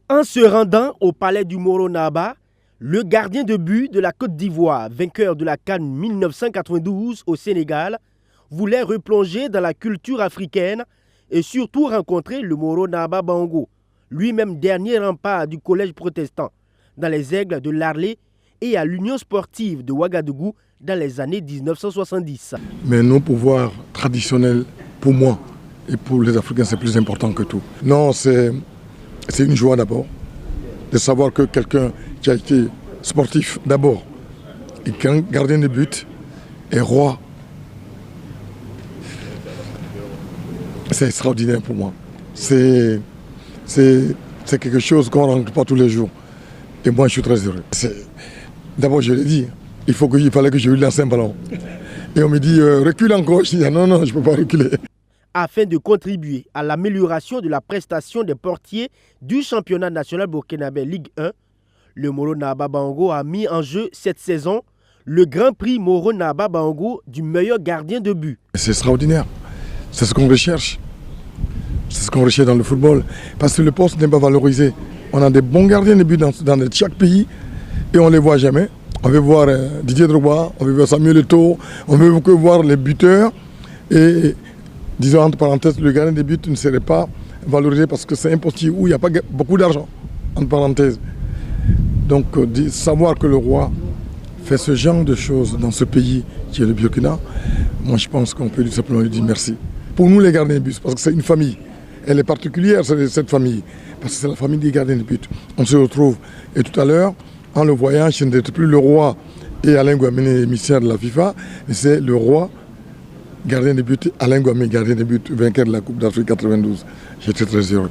En se rendant au palais du Moro Naba, le gardien de but de la Côte d'Ivoire, vainqueur de la CAN 1992 au Sénégal, voulait replonger dans la culture africaine et surtout rencontrer le Moro Naba Bango, lui-même dernier rempart du collège protestant, dans les Aigles de Larlé et à l'Union sportive de Ouagadougou dans les années 1970. Mais nos pouvoirs traditionnels, pour moi et pour les Africains, c'est plus important que tout. Non, c'est une joie d'abord de savoir que quelqu'un qui a été sportif d'abord et qu'un gardien de but est roi. C'est extraordinaire pour moi. C'est quelque chose qu'on ne rencontre pas tous les jours. Et moi, je suis très heureux. D'abord, je l'ai dit, il fallait que je lui lance un ballon. Et on me dit, recule encore. Je dis, non, je ne peux pas reculer. Afin de contribuer à l'amélioration de la prestation des portiers du championnat national burkinabé Ligue 1, le Moro Naba Bango a mis en jeu cette saison le Grand Prix Moro Naba Bango du meilleur gardien de but. C'est extraordinaire. C'est ce qu'on recherche. C'est ce qu'on recherche dans le football. Parce que le poste n'est pas valorisé. On a des bons gardiens de but dans chaque pays et on ne les voit jamais. On veut voir Didier Drogba, on veut voir Samuel Eto'o, on veut que voir les buteurs. Et disons entre parenthèses, le gardien de but ne serait pas valorisé parce que c'est un poste où il n'y a pas beaucoup d'argent, entre parenthèses. Donc savoir que le roi fait ce genre de choses dans ce pays qui est le Burkina, moi je pense qu'on peut tout simplement lui dire merci. Pour nous les gardiens de but, parce que c'est une famille, elle est particulière cette famille, parce que c'est la famille des gardiens de but. On se retrouve, et tout à l'heure, en le voyant, je n'étais plus le roi et Alain Guamene, émissaire de la FIFA, mais c'est le roi gardien de but, Alain Guamene, gardien de but, vainqueur de la Coupe d'Afrique 92. J'étais très heureux.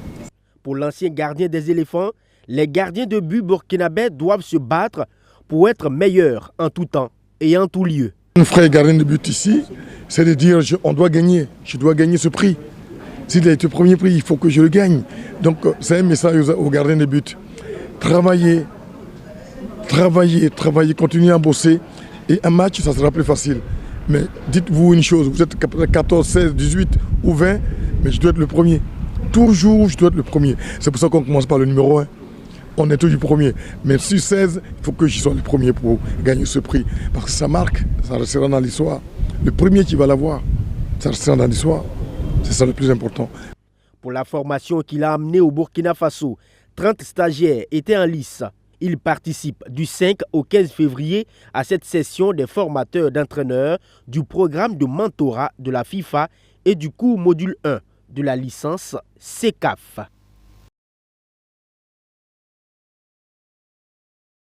Pour l'ancien gardien des éléphants, les gardiens de but burkinabés doivent se battre pour être meilleurs en tout temps et en tout lieu. Mon frère gardien de but ici, c'est de dire on doit gagner, je dois gagner ce prix. S'il a été premier prix, il faut que je le gagne. Donc c'est un message aux gardiens de but. Travailler, continuer à bosser. Et un match, ça sera plus facile. Mais dites-vous une chose, vous êtes 14, 16, 18 ou 20, mais je dois être le premier. Toujours, je dois être le premier. C'est pour ça qu'on commence par le numéro 1. On est toujours premier. Mais sur 16, il faut que je sois le premier pour gagner ce prix. Parce que ça marque, ça restera dans l'histoire. Le premier qui va l'avoir, ça restera dans l'histoire. C'est ça le plus important. Pour la formation qu'il a amenée au Burkina Faso, 30 stagiaires étaient en lice. Ils participent du 5 au 15 février à cette session des formateurs d'entraîneurs du programme de mentorat de la FIFA et du cours module 1 de la licence CECAF.